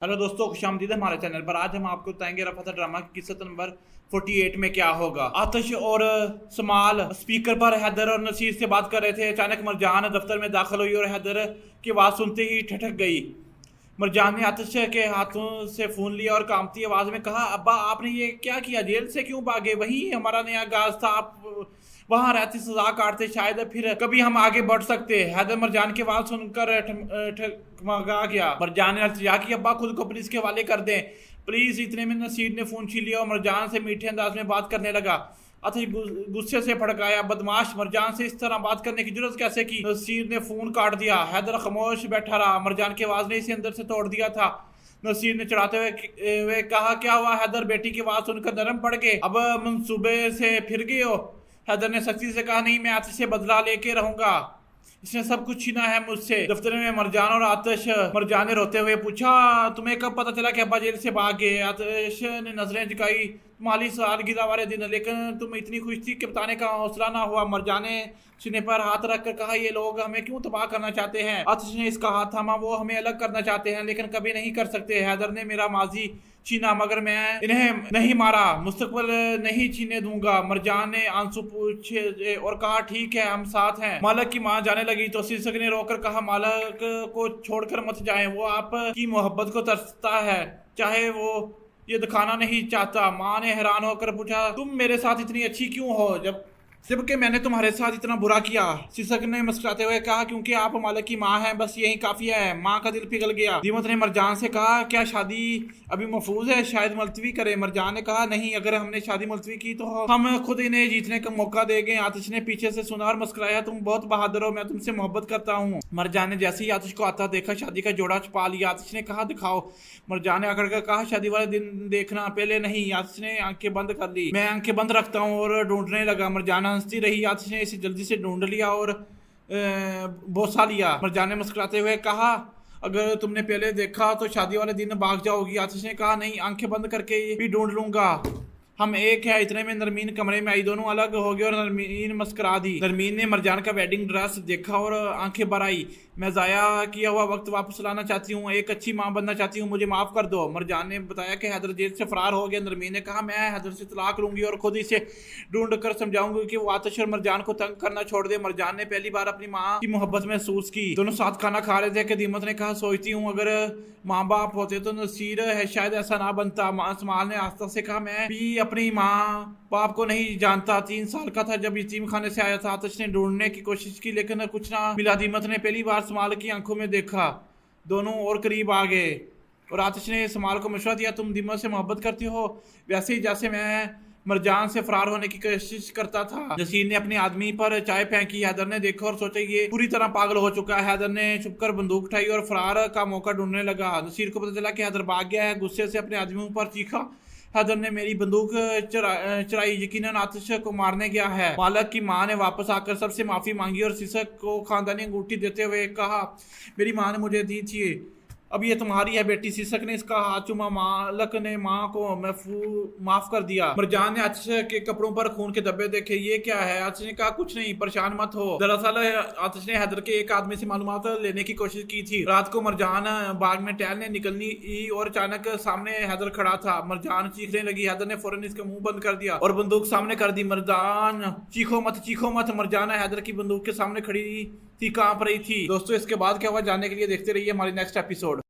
Hello दोस्तों, खुशामदीद हमारे channel पर। आज हम आपको बताएंगे रफ़ा ड्रामा की किस्सा नंबर 48 में क्या होगा। आतिश और समाल स्पीकर पर हैदर और नसीर से बात कर रहे थे। अचानक मरजान दफ्तर में दाखिल हुई और हैदर की आवाज़ सुनते ही ठिठक गई। मरजान ने आतिश के हाथों से फ़ोन लिया और कांपती आवाज़ में कहा, अब्बा आपने ये क्या किया? जेल से क्यों भागे? वही हमारा नया गाज था, आप वहाँ रहते सजा काटते, शायद फिर कभी हम आगे बढ़ सकते। हैदर मरजान की आवाज़ सुनकर ठगमगा गया। मरजान ने अर्ज़ा कि अब्बा खुद को पुलिस के हवाले कर दें प्लीज़। इतने में नसीर ने फ़ोन छीन लिया और मरजान से मीठे अंदाज में बात करने लगा। अतः गुस्से से भड़काया, बदमाश, मरजान से इस तरह बात करने की जरूरत कैसे की? नसीर ने फोन काट दिया। हैदर खामोश बैठा रहा। मरजान की आवाज ने इसे अंदर से तोड़ दिया था। नसीर ने चढ़ाते हुए कहा, क्या हुआ हैदर? बेटी की आवाज सुनकर नरम पड़ गए। अब मंसूबे से फिर गए हो? हैदर ने सख्ती से कहा, नहीं, मैं आतिश से बदला लेके रहूंगा। इसने सब कुछ छीना है मुझसे। दफ्तर में मरजान और आतिश। मरजान ने रोते हुए पूछा, तुम्हें कब पता चला कि अब्बा जेल से भाग गए? आतिश ने नजरें झुकाई, तुम्हारी सालगिरह वाले दिन, लेकिन तुम इतनी खुश थी कि बताने का हौसला ना हुआ। मरजान ने सीने पर हाथ रखकर कहा, ये लोग हमें क्यों तबाह करना चाहते हैं? आतिश ने इसका हाथ थामा, वो हमें अलग करना चाहते हैं लेकिन कभी नहीं कर सकते। हैदर ने मेरा माजी छीना मगर मैं इन्हें नहीं मारा, मुस्तकबिल नहीं छीने दूंगा। मरजान ने आंसू पूछे और कहा, ठीक है, हम साथ हैं। मालक की मां जाने लगी तो शीर्षक ने रोकर कहा, मालक को छोड़कर मत जाएं, वो आपकी मोहब्बत को तरसता है, चाहे वो ये दिखाना नहीं चाहता। माँ ने हैरान होकर पूछा, तुम मेरे साथ इतनी अच्छी क्यों हो जबकि मैंने तुम्हारे साथ इतना बुरा किया? शीर्षक ने मुस्कुराते हुए कहा, क्योंकि आप मालिक की माँ हैं, बस यही काफी है। माँ का दिल पिघल गया। दीमत ने मरजान से कहा, क्या शादी अभी महफूज है? शायद मुलतवी करे। मरजान ने कहा, नहीं, अगर हमने शादी मुलतवी की तो हम खुद इन्हें जीतने का मौका देंगे। आतिश ने पीछे से सुना और मुस्कुराया, तुम बहुत बहादुर हो, मैं तुमसे मोहब्बत करता हूँ। मरजान ने जैसे ही आतिश को आता देखा, शादी का जोड़ा छुपा लिया। आतिश ने कहा, दिखाओ। मरजान ने अकड़ कर कहा, शादी वाले दिन देखना, पहले नहीं। आतिश ने आंखें बंद कर ली। मैं आंखें बंद रखता हूँ और ढूंढने लगा। मरजान हंसती रही। आतिश ने इसे जल्दी से ढूंढ लिया और बोसा लिया। मरजान ने मुस्कुराते हुए कहा, अगर तुमने पहले देखा तो शादी वाले दिन भाग जाओगी। आतिश ने कहा, नहीं, आंखें बंद करके भी ढूंढ लूंगा, हम एक है। इतने में नरमीन कमरे में आई। दोनों अलग हो गए और नरमीन मुस्कुरा दी। नरमीन ने मरजान का वेडिंग ड्रेस देखा और आंखें भर आई। मैं जाया किया हुआ वक्त वापस लाना चाहती हूँ, एक अच्छी माँ बनना चाहती हूँ, मुझे माफ कर दो। मरजान ने बताया कि हैदर जेल से फरार हो गया। नरमीन ने कहा, मैं हैदर से तलाक लूंगी और खुद इसे ढूंढ कर समझाऊंगी कि वो आतिश और मरजान को तंग करना छोड़ दे। मरजान ने पहली बार अपनी माँ की मोहब्बत महसूस की। दोनों साथ खाना खा रहे थे कि दीमत ने कहा, सोचती हूँ अगर माँ बाप होते तो नसीर है शायद ऐसा ना बनता। समाल ने आस्था से कहा, मैं भी अपनी माँ बाप को नहीं जानता। 3 साल का था जब यतीम खाने से आया था। आतिश ने ढूंढने की कोशिश की लेकिन कुछ ना मिला। दीमत ने पहली बार समाल की आंखों में देखा। दोनों और करीब आ गए और आतिश ने समाल को मशवरा दिया, तुम दीमत से मोहब्बत करती हो वैसे ही जैसे मैं मरजान से फरार होने की कोशिश करता था। नसीर ने अपने आदमी पर चाय फेंकी। हैदर ने देखा और सोचा, ये पूरी तरह पागल हो चुका है। हैदर ने छुपकर बंदूक उठाई और फरार का मौका ढूंढने लगा। नसीर को पता चला कि हैदर भाग गया है। गुस्से से अपने आदमियों पर चीखा, हैदर ने मेरी बंदूक चुराई, यकीनन आतिश को मारने गया है। मालक की मां ने वापस आकर सबसे माफी मांगी और शीशक को खानदानी अंगूठी देते हुए कहा, मेरी मां ने मुझे दी थी, अब ये तुम्हारी है बेटी। शीशक ने इसका हाथ चूमा। मालक ने माँ को माफ कर दिया। मरजान ने आतिश के कपड़ों पर खून के धब्बे देखे। ये क्या है? आतिश ने कहा, कुछ नहीं, परेशान मत हो। दरअसल आतिश ने हैदर के एक आदमी से मालूमात लेने की कोशिश की थी। रात को मरजान बाग में टहलने निकलनी और अचानक सामने हैदर खड़ा था। मरजान चीखने लगी। हैदर ने फौरन इसका मुंह बंद कर दिया और बंदूक सामने कर दी। मरजान, चीखो मत, चीखो मत। मरजान हैदर की बंदूक के सामने खड़ी थी, कांप रही थी। दोस्तों, इसके बाद क्या हुआ जानने के लिए देखते रहिए हमारी नेक्स्ट एपिसोड।